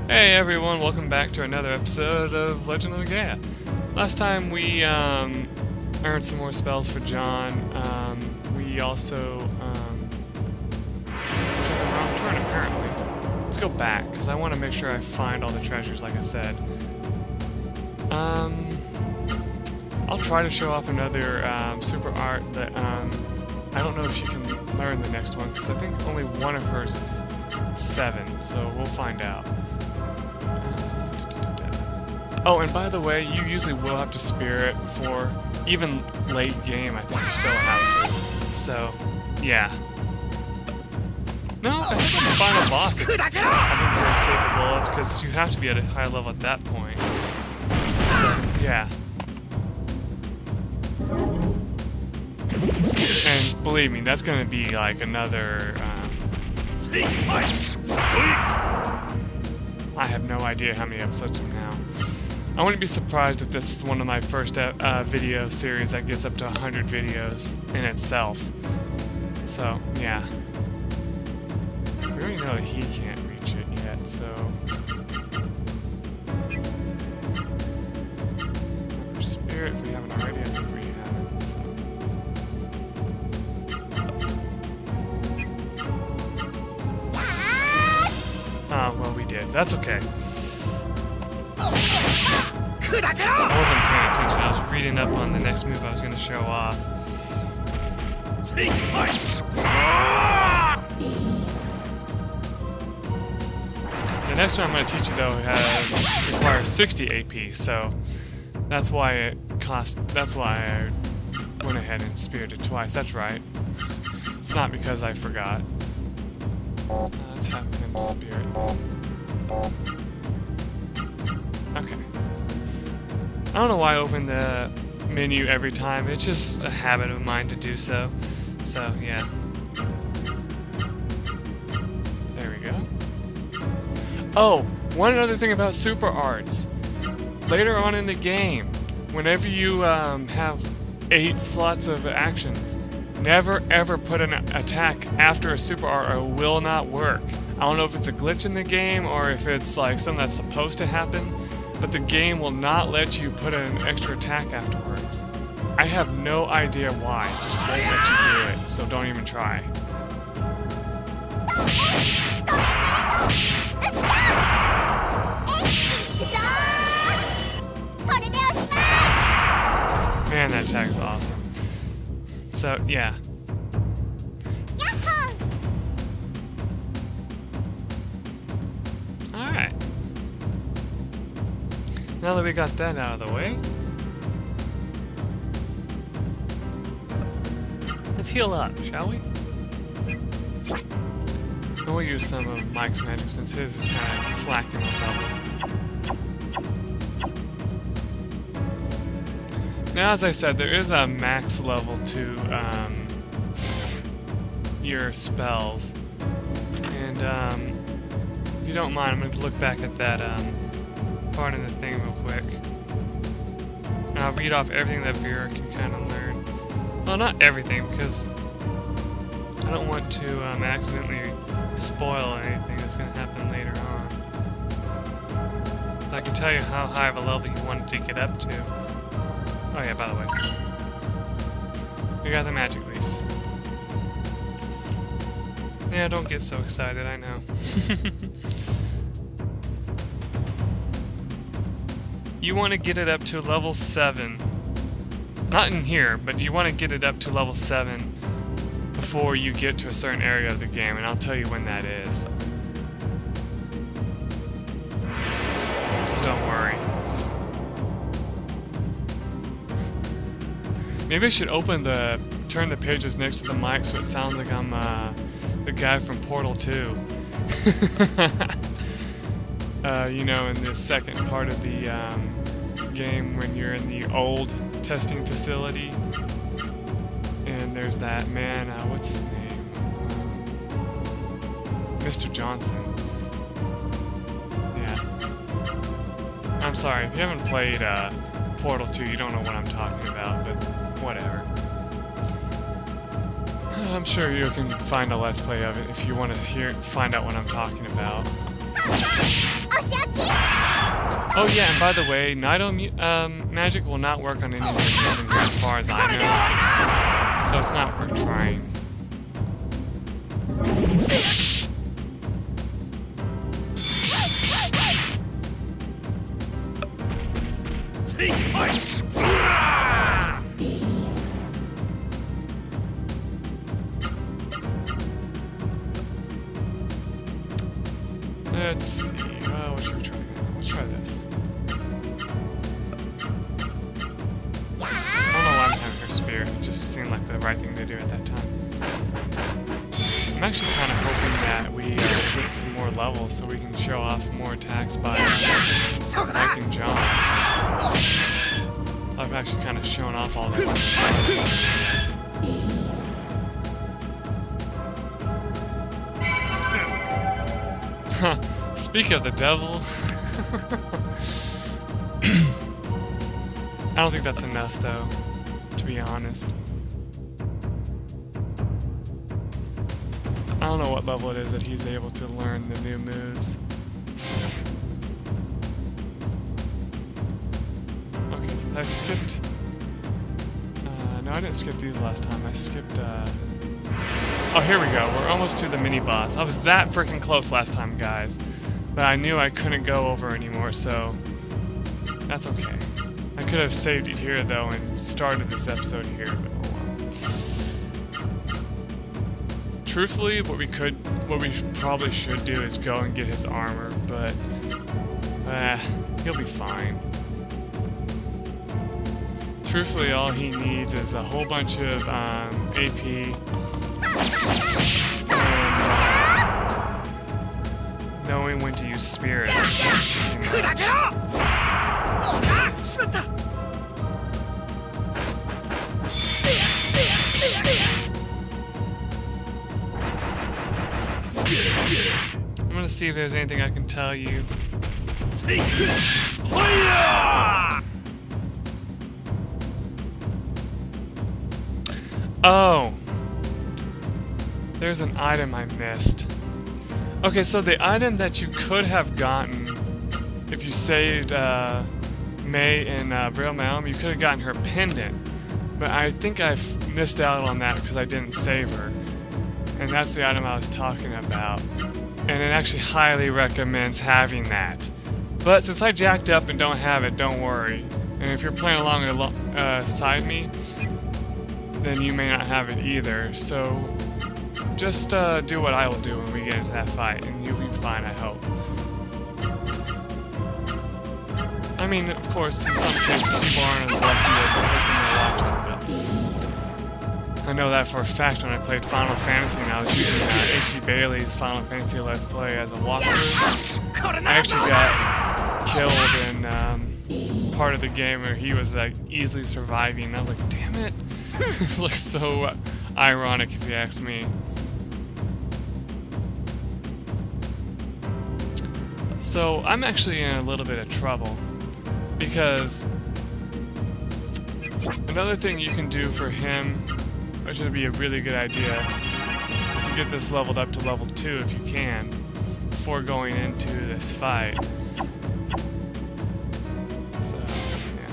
Hey everyone, welcome back to another episode of Legend of Legaia. Last time we earned some more spells for John. We also took a wrong turn apparently. Let's go back, because I want to make sure I find all the treasures like I said. I'll try to show off another super art, but I don't know if she can learn the next one, because I think only one of hers is 7, so we'll find out. Oh, and by the way, you usually will have to spirit for even late game. I think you still have to. So, yeah. No, I think on the final boss, I think you're capable of, because you have to be at a high level at that point. So, yeah. And believe me, that's going to be like another. I have no idea how many episodes from now. I wouldn't be surprised if this is one of my first video series that gets up to 100 videos in itself. So, yeah. We already know that he can't reach it yet, so... Spirit, if we haven't already, I think we haven't, so... Oh, well, we did. That's okay. I wasn't paying attention, I was reading up on the next move I was going to show off. The next one I'm going to teach you, though, requires 60 AP, so that's why I went ahead and spirited twice. That's right. It's not because I forgot. Let's have him spirit. Okay. I don't know why I open the menu every time. It's just a habit of mine to do so. So, yeah. There we go. Oh, one other thing about super arts. Later on in the game, whenever you have 8 slots of actions, never ever put an attack after a super art or it will not work. I don't know if it's a glitch in the game or if it's like something that's supposed to happen, but the game will not let you put an extra attack afterwards. I have no idea why. It just won't let you do it, so don't even try. Man, that attack is awesome. So, yeah. Alright. Now that we got that out of the way, let's heal up, shall we? And we'll use some of Mike's magic since his is kind of slacking on levels. Now, as I said, there is a max level to your spells. And if you don't mind, I'm going to look back at that part of the thing real quick. And I'll read off everything that Vera can kind of learn. Well, not everything, because I don't want to accidentally spoil anything that's going to happen later on. But I can tell you how high of a level you want to get up to. Oh yeah, by the way. We got the magic leaf. Yeah, don't get so excited, I know. You want to get it up to level 7. Not in here, but you want to get it up to level 7 before you get to a certain area of the game, and I'll tell you when that is. So don't worry. Maybe I should turn the pages next to the mic so it sounds like I'm the guy from Portal 2. You know, in the second part of the game when you're in the old testing facility. And there's that man, what's his name? Mr. Johnson. Yeah. I'm sorry, if you haven't played Portal 2, you don't know what I'm talking about, but whatever. I'm sure you can find a Let's Play of it if you want to find out what I'm talking about. Oh yeah, and by the way, Nido magic will not work on any of the using here as far as I know. So it's not worth trying. Let's see. What should we try? Let's try this. I don't know why I'm having her spear. It just seemed like the right thing to do at that time. I'm actually kind of hoping that we get some more levels so we can show off more attacks by Mike and John. I've actually kind of shown off all that. Speak of the devil. I don't think that's enough, though, to be honest. I don't know what level it is that he's able to learn the new moves. Okay, since I skipped... no, I didn't skip these last time. I skipped... Oh, here we go. We're almost to the mini-boss. I was that freaking close last time, guys. But I knew I couldn't go over anymore, so... That's okay. I could have saved it here, though, and started this episode here, but oh well. Truthfully, what we probably should do is go and get his armor, but... he'll be fine. Truthfully, all he needs is a whole bunch of, AP... knowing when to use spirit. I'm gonna see if there's anything I can tell you. Oh! There's an item I missed. Okay, so the item that you could have gotten if you saved May in Realm Elm, you could have gotten her pendant. But I think I missed out on that because I didn't save her. And that's the item I was talking about. And it actually highly recommends having that. But since I jacked up and don't have it, don't worry. And if you're playing along alongside me, then you may not have it either. So just do what I will do when we get into that fight, and you'll be fine, I hope. I mean, of course, in some cases, people aren't as lucky as the person they're watching, but I know that for a fact when I played Final Fantasy and I was using H.G. Bailey's Final Fantasy Let's Play as a walkthrough. I actually got killed in part of the game where he was like easily surviving, and I was like, damn it. It looks so ironic if you ask me. So I'm actually in a little bit of trouble because another thing you can do for him, which would be a really good idea, is to get this leveled up to level 2 if you can before going into this fight. So, yeah.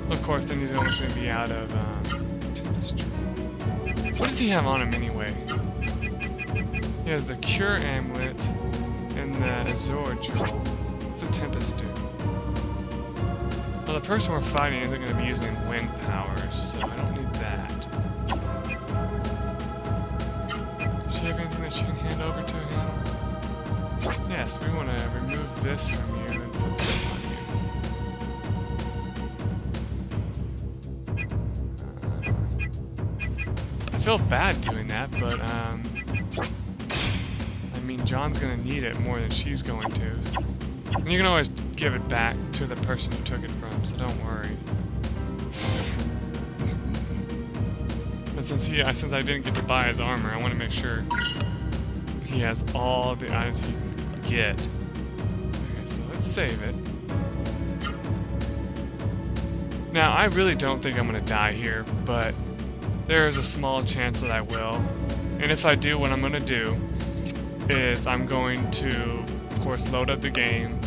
Of course, then he's almost going to be out of Tempest. What does he have on him anyway? He has the Cure Amulet and the Azure Jewel. What's a Tempest do? Well, the person we're fighting isn't going to be using wind powers, so I don't need that. Does she have anything that she can hand over to him? Yes, we want to remove this from you and put this on you. I feel bad doing that, but I mean, John's gonna need it more than she's going to. And you can always give it back to the person you took it from, so don't worry. But since I didn't get to buy his armor, I want to make sure he has all the items he can get. Okay, so let's save it. Now, I really don't think I'm gonna die here, but there is a small chance that I will. And if I do, what I'm gonna do is I'm going to, of course, load up the game,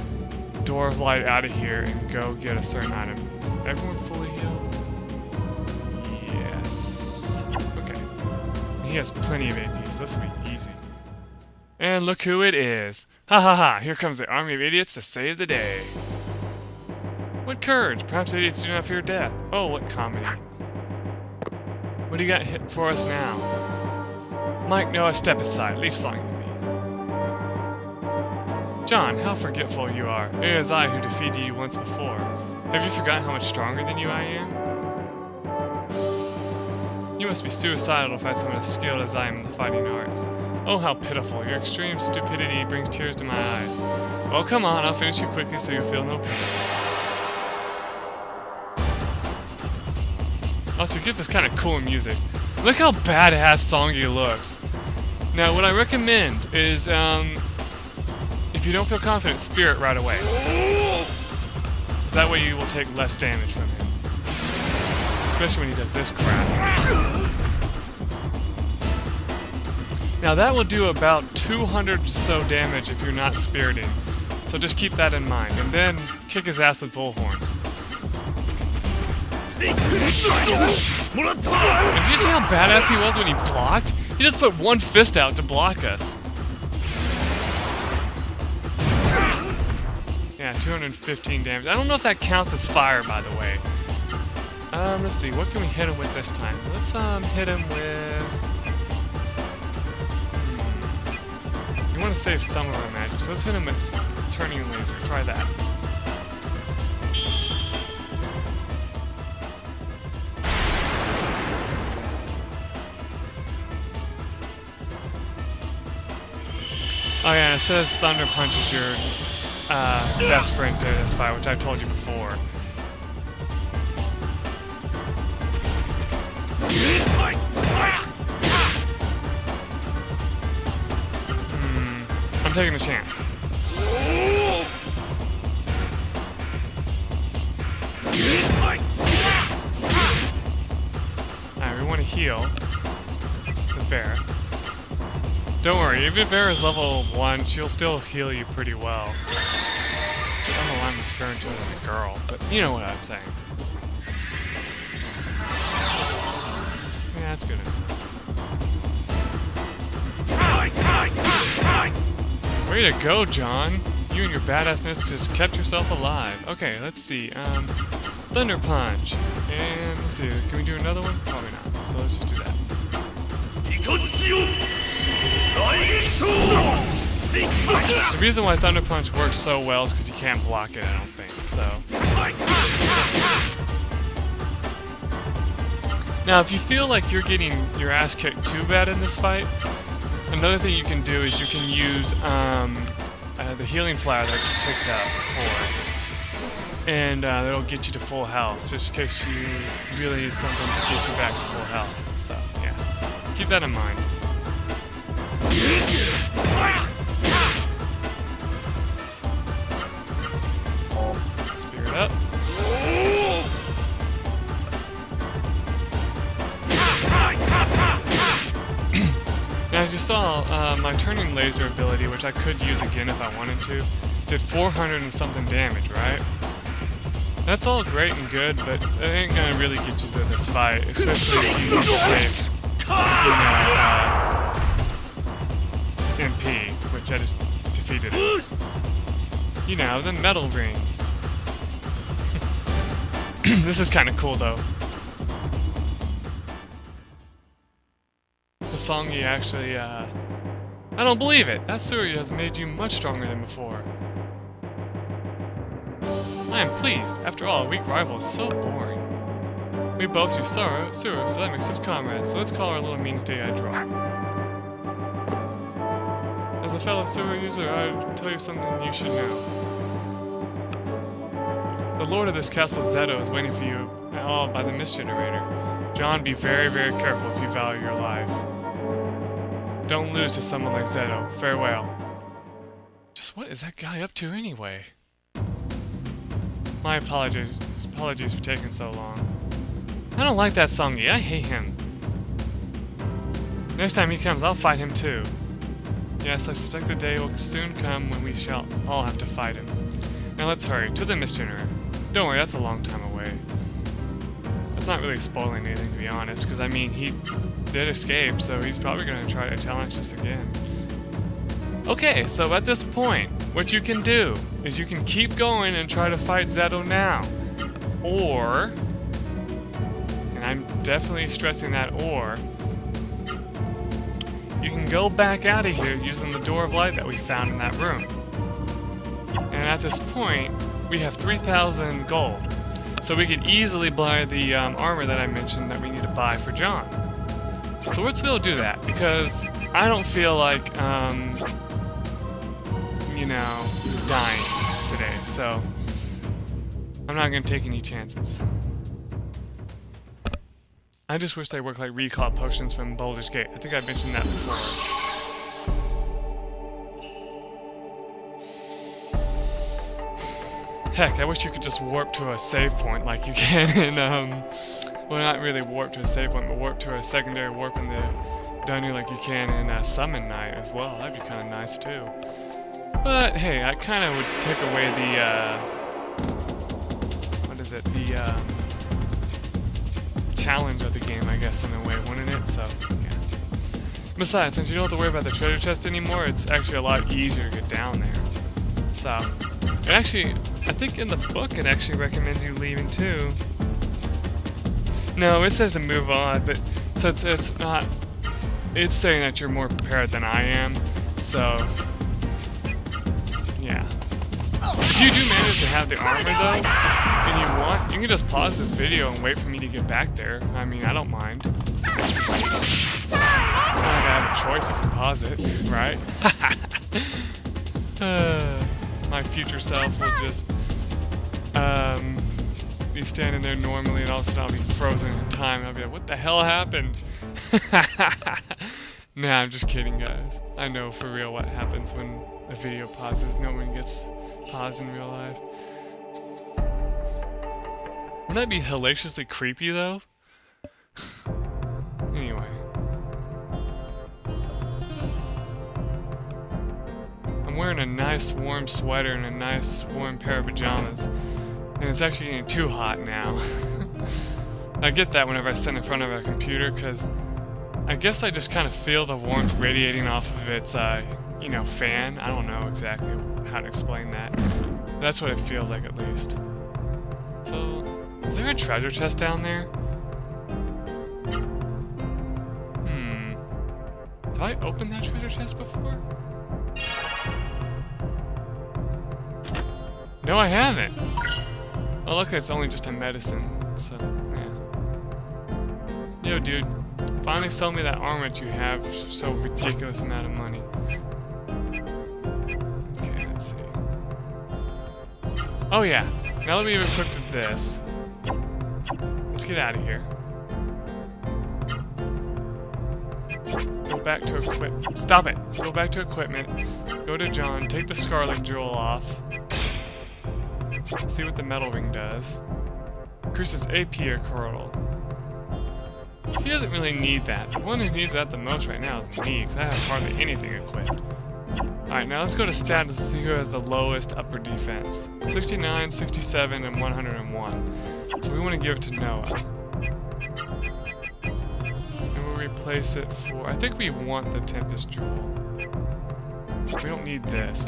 Door of Light out of here, and go get a certain item. Is everyone fully healed? Yes. Okay. He has plenty of AP, so this will be easy. And look who it is. Ha ha ha, here comes the army of idiots to save the day. What courage! Perhaps idiots do not fear death. Oh, what comedy. What do you got hit for us now? Mike, Noah, step aside. Leave Song to me. John, how forgetful you are. It is I who defeated you once before. Have you forgotten how much stronger than you I am? You must be suicidal to fight someone as skilled as I am in the fighting arts. Oh, how pitiful. Your extreme stupidity brings tears to my eyes. Well, come on, I'll finish you quickly so you'll feel no pain. Also, you get this kind of cool music. Look how badass Songy looks. Now, what I recommend is, if you don't feel confident, Spirit right away. Because that way you will take less damage from him. Especially when he does this crap. Now, that will do about 200 or so damage if you're not spiriting. So just keep that in mind. And then kick his ass with bullhorns. And did you see how badass he was when he blocked? He just put one fist out to block us. Yeah, 215 damage. I don't know if that counts as fire, by the way. Let's see. What can we hit him with this time? Let's hit him with... We want to save some of our magic, so let's hit him with Turning Laser. Try that. Oh yeah, it says Thunder Punch is your best friend to this fight, which I told you before. I'm taking a chance. Alright, we want to heal with Vera. Don't worry, even if Vera's level 1, she'll still heal you pretty well. I don't know why I'm referring to her as a girl, but you know what I'm saying. Yeah, that's good enough. Way to go, John! You and your badassness just kept yourself alive. Okay, let's see. Thunder Punch. And let's see, can we do another one? Probably not. So let's just do that. The reason why Thunder Punch works so well is because you can't block it, I don't think, so... Now, if you feel like you're getting your ass kicked too bad in this fight, another thing you can do is you can use the healing flower that you picked up before. And that'll get you to full health, just in case you really need something to get you back to full health. So, yeah. Keep that in mind. Spirit up. Now, as you saw, my turning laser ability, which I could use again if I wanted to, did 400 and something damage, right? That's all great and good, but it ain't gonna really get you to this fight, especially if you need to save, MP, which I just defeated it. You know, the metal ring. This is kind of cool, though. The Songy actually, I don't believe it! That Ra-Seru has made you much stronger than before. I am pleased. After all, a weak rival is so boring. We both use Ra-Seru, so that makes us comrades, so let's call our little meeting today I draw. As a fellow Ra-Seru user, I'll tell you something you should know. The lord of this castle, Zeto, is waiting for you all by the mist generator. John, be very, very careful if you value your life. Don't lose to someone like Zeto. Farewell. Just what is that guy up to anyway? My apologies for taking so long. I don't like that Songy. I hate him. Next time he comes, I'll fight him too. Yes, I suspect the day will soon come when we shall all have to fight him. Now let's hurry, to the missioner. Don't worry, that's a long time away. That's not really spoiling anything, to be honest, because I mean, he did escape, so he's probably going to try to challenge us again. Okay, so at this point, what you can do is you can keep going and try to fight Zeto now. Or, and I'm definitely stressing that or, you can go back out of here using the door of light that we found in that room. And at this point, we have 3,000 gold. So we could easily buy the armor that I mentioned that we need to buy for John. So let's go do that, because I don't feel like, you know, dying today. So I'm not going to take any chances. I just wish they worked like recall potions from Baldur's Gate. I think I mentioned that before. Heck, I wish you could just warp to a save point like you can in, well, not really warp to a save point, but warp to a secondary warp in the dungeon like you can in Summon Night as well. That'd be kind of nice too. But hey, that kind of would take away the, what is it, the, challenge of the game, I guess, in a way, wouldn't it? So, yeah. Besides, since you don't have to worry about the treasure chest anymore, it's actually a lot easier to get down there. So, it actually, I think in the book it actually recommends you leaving too. No, it says to move on, but so it's not. It's saying that you're more prepared than I am. So, yeah. If you do manage to have the armor though, and you want, you can just pause this video and wait for me to get back there. I mean, I don't mind. It's not like I have a choice if you pause it, right? My future self will just be standing there normally, and all of a sudden I'll be frozen in time, and I'll be like, what the hell happened? Nah, I'm just kidding, guys. I know for real what happens when a video pauses. No one gets paused in real life. Wouldn't that be hilariously creepy, though? Anyway. I'm wearing a nice warm sweater and a nice warm pair of pajamas. And it's actually getting too hot now. I get that whenever I sit in front of a computer, because I guess I just kind of feel the warmth radiating off of its, you know, fan. I don't know exactly how to explain that. That's what it feels like, at least. So, is there a treasure chest down there? Have I opened that treasure chest before? No, I haven't. Oh, luckily it's only just a medicine, so, yeah. Yo, dude, finally sell me that armor that you have for so ridiculous amount of money. Okay, let's see. Oh, yeah. Now that we've equipped this, let's get out of here. Go back to equipment. Stop it! Go back to equipment. Go to John. Take the Scarlet Jewel off. See what the metal ring does. Increases AP or Coral. He doesn't really need that. The one who needs that the most right now is me, because I have hardly anything equipped. Alright, now let's go to status and see who has the lowest upper defense. 69, 67, and 101. So we want to give it to Noah. And we'll replace it for... I think we want the Tempest Jewel. We don't need this.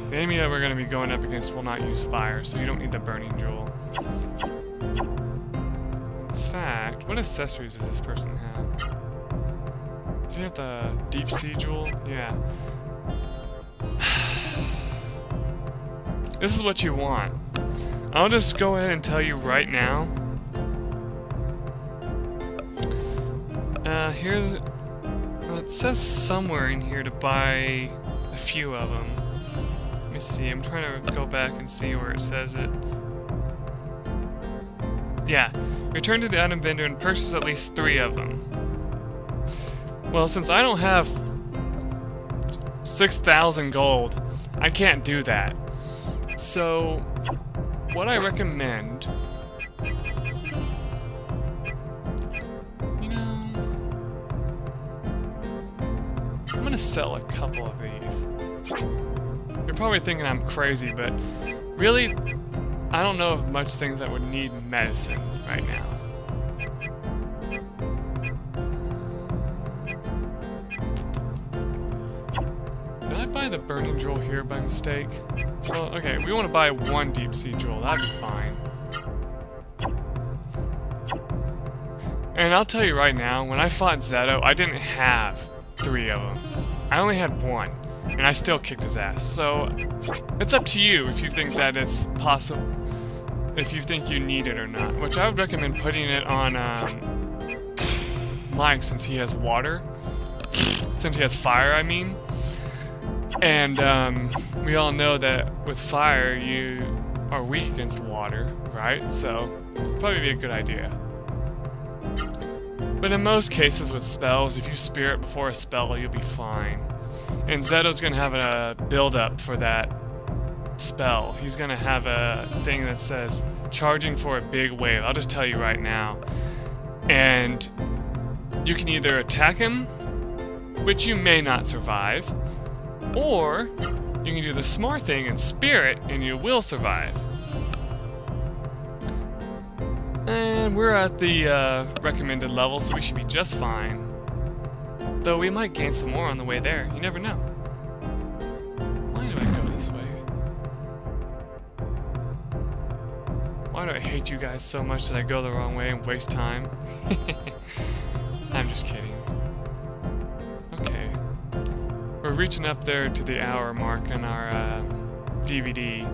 The enemy that we're going to be going up against will not use fire, so you don't need the Burning Jewel. In fact, what accessories does this person have? Does he have the Deep Sea Jewel? Yeah. This is what you want. I'll just go ahead and tell you right now. Here's... it says somewhere in here to buy a few of them. Let me see, I'm trying to go back and see where it says it. Yeah, return to the item vendor and purchase at least 3 of them. Well, since I don't have 6,000 gold, I can't do that. So, what I recommend... You know... I'm gonna gonna sell a couple of these. You're probably thinking I'm crazy, but really, I don't know of much things that would need medicine right now. Did I buy the burning jewel here by mistake? Well, okay, we want to buy one deep sea jewel. That'd be fine. And I'll tell you right now, when I fought Zeto, I didn't have 3 of them. I only had 1, and I still kicked his ass. So, it's up to you if you think that it's possible, if you think you need it or not. Which I would recommend putting it on Mike, since he has water. Since he has fire, I mean. And we all know that with fire, you are weak against water, right? So, probably be a good idea. But in most cases with spells, if you spirit before a spell, you'll be fine. And Zeto's gonna have a build-up for that spell. He's gonna have a thing that says, charging for a big wave. I'll just tell you right now. And you can either attack him, which you may not survive, or you can do the smart thing and spirit, and you will survive. And we're at the recommended level, so we should be just fine. Though we might gain some more on the way there. You never know. Why do I go this way? Why do I hate you guys so much that I go the wrong way and waste time? I'm just kidding. Okay. We're reaching up there to the hour mark on our DVD.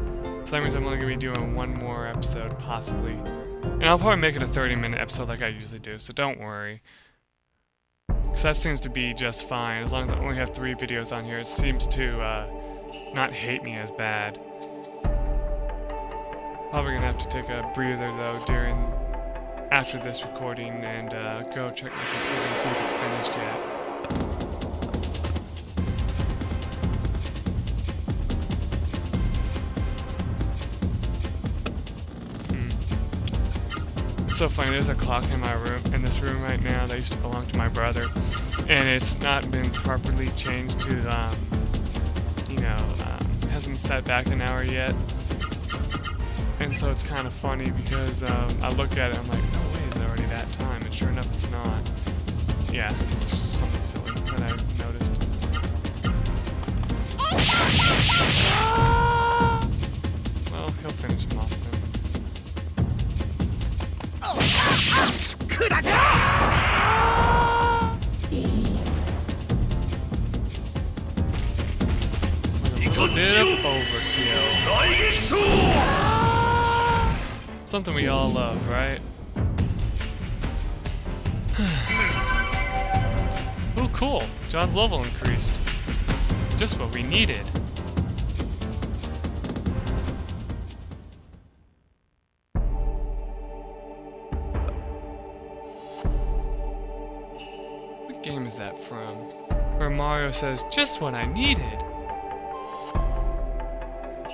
So that means I'm only going to be doing one more episode, possibly. And I'll probably make it a 30-minute episode like I usually do, so don't worry. Because that seems to be just fine. As long as I only have 3 videos on here, it seems to not hate me as bad. Probably going to have to take a breather, though, after this recording and go check my computer and see if it's finished yet. It's so funny, there's a clock in this room right now that used to belong to my brother, and it's not been properly changed to, hasn't been set back an hour yet. And so it's kind of funny because I look at it, I'm like, no way, is it already that time? And sure enough, it's not. Yeah, it's just something silly that I noticed. Well, he'll finish him off then. With a little bit of overkill. Something we all love, right? Ooh, cool. John's level increased. Just what we needed. What game is that from? Where Mario says, just what I needed.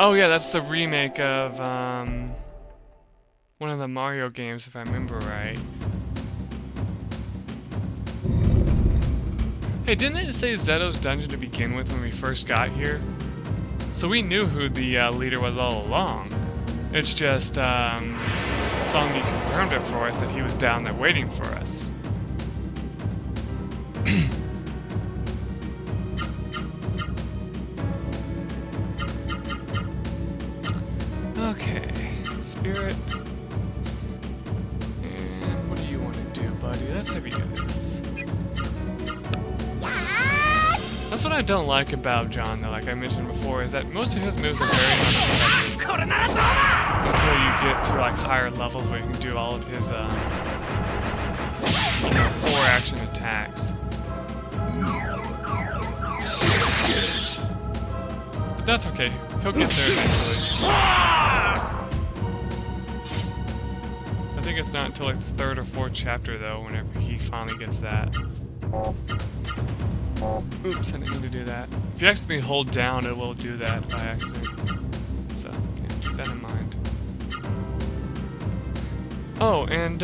Oh yeah, that's the remake of, one of the Mario games, if I remember right. Hey, didn't it say Zeto's dungeon to begin with when we first got here? So we knew who the leader was all along. It's just, Songi confirmed it for us that he was down there waiting for us. Okay, Spirit. And what do you want to do, buddy? Let's have you do this. That's what I don't like about John, though, like I mentioned before, is that most of his moves are very unimpressive. Until you get to, like, higher levels where you can do all of his, 4-action attacks. But that's okay. He'll get there eventually. I think it's not until, like, the 3rd or 4th chapter, though, whenever he finally gets that. Oops, I didn't mean to do that. If you accidentally hold down, it will do that by accident. So, yeah, keep that in mind. Oh, and,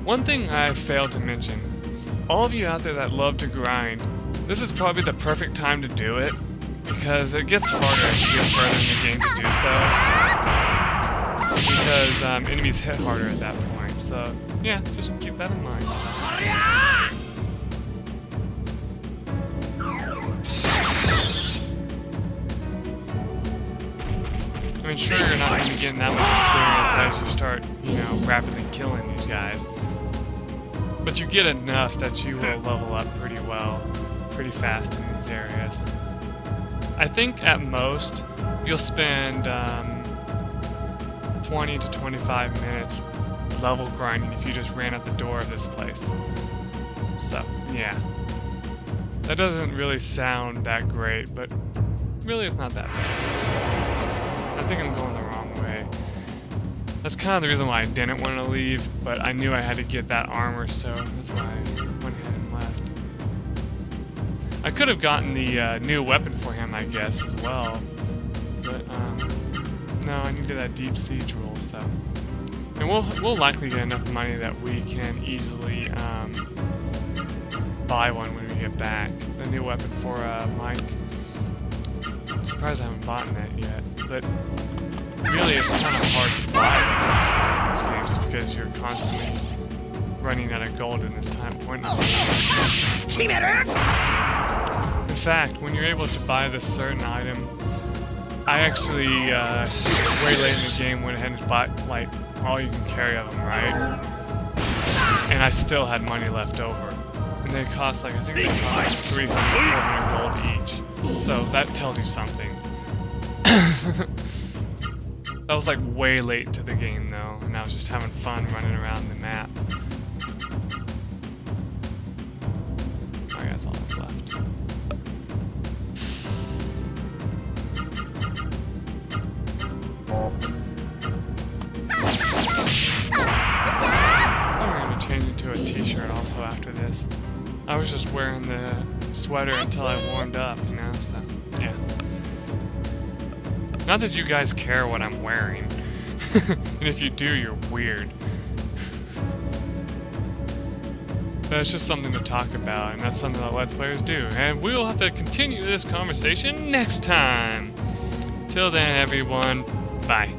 one thing I failed to mention. All of you out there that love to grind, This is probably the perfect time to do it, because it gets harder as you get further in the game to do so. Because enemies hit harder at that point. So, yeah, just keep that in mind. I mean, sure, you're not going to get that much experience as you start, you know, rapidly killing these guys. But you get enough that you will level up pretty well, pretty fast in these areas. I think at most, you'll spend 20 to 25 minutes level grinding if you just ran out the door of this place. So, yeah. That doesn't really sound that great, but really it's not that bad. I think I'm going the wrong way. That's kind of the reason why I didn't want to leave, but I knew I had to get that armor, so that's why I went ahead and left. I could have gotten the new weapon for him, I guess, as well. But, no, I needed that deep siege rule, so... And we'll likely get enough money that we can easily, buy one when we get back. The new weapon for, Mike. I'm surprised I haven't bought that yet, but... Really, it's kind of hard to buy weapons in this game just because you're constantly running out of gold in this time point. In fact, when you're able to buy this certain item, I actually, way late in the game went ahead and bought, like, all you can carry of them, right? And I still had money left over. And they cost, like, I think they cost 300, 400 gold each. So that tells you something. That was like way late to the game though, and I was just having fun running around the map. Alright, that's all that's left. I'm gonna change into a t-shirt also after this. I was just wearing the sweater until I warmed up, you know, so yeah. Not that you guys care what I'm wearing. And if you do, you're weird. But it's just something to talk about, and that's something that Let's Players do. And we'll have to continue this conversation next time. Till then, everyone, bye.